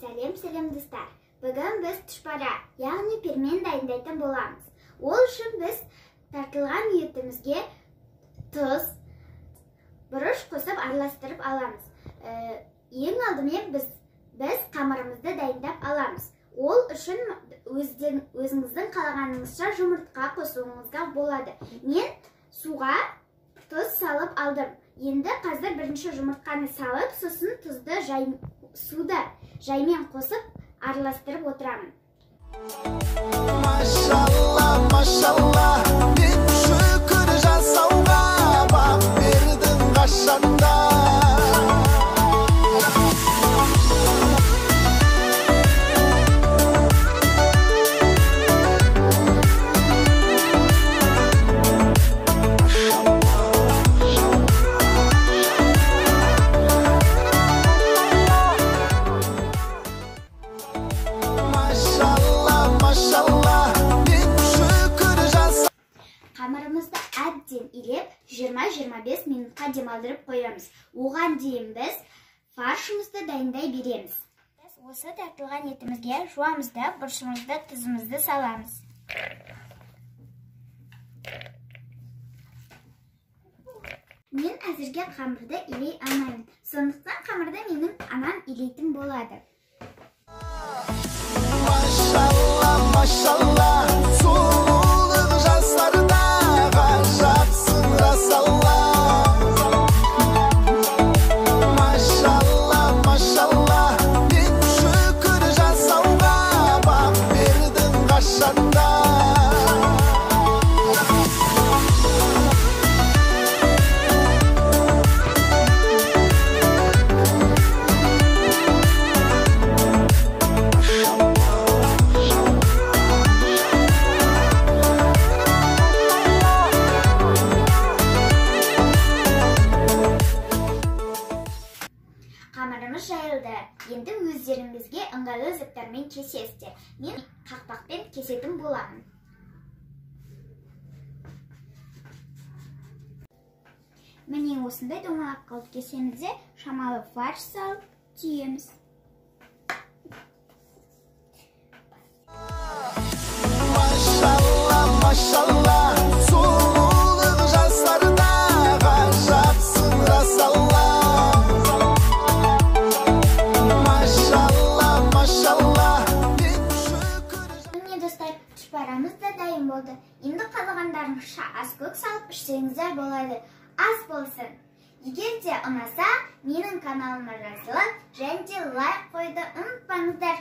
Сәлем достар. Бүгін біз тұшпара, яғни пермен дайындайтын боламыз. Ол үшін біз тартылған етімізге тұз, бұрыш қосып араластырып аламыз. Ең алдымен біз қамырымызды дайындап аламыз. Ол үшін өзіңіздің қалағаныңызша жұмыртқа қосуыңызға болады. Мен суға тұз салып алдым. Енді қазір бірінші жұмыртқаны салып, сосын тұзды суды жаймен қосып араластырып отырамын. Машалла, машалла, мен шүкір жасауға бақ бердің қашанда. Қамырымызды әбден илеп 20-25 минутқа демалдырып қоямыз. Оған дейін біз фаршымызды дайындай береміз. Біз осы тартылған етімізге жуамызды, бұршымызды, тұзымызды саламыз. Мен әзірге қамырды илей алмаймын. Сондықтан қамырды менің анам илейтін болады. Машалла, машалла, сұлулық жастарда ғажапсың расалла. Машалла, машалла, мен шүкір жасауға бақ бердің қашанда. Қамырымыз жайылды. Енді өздеріңізге ыңғайлы заттармен кесесіздер. Мен қақпақпен кесетін боламын. Міне осындай домалақ қылып кесеміз де шамалы фарш салып түйеміз. Машалла, машалла, сұлулық жастарда ғажапсың расалла. Тұшпарамыз да дайын болды. Енді қалағандарыңызша ас-көк салып ішсеңіздер болады. Ас болсын. Егер де ұнаса, менің каналыма жазылып, және лайк қойды ұмытпаңыздар.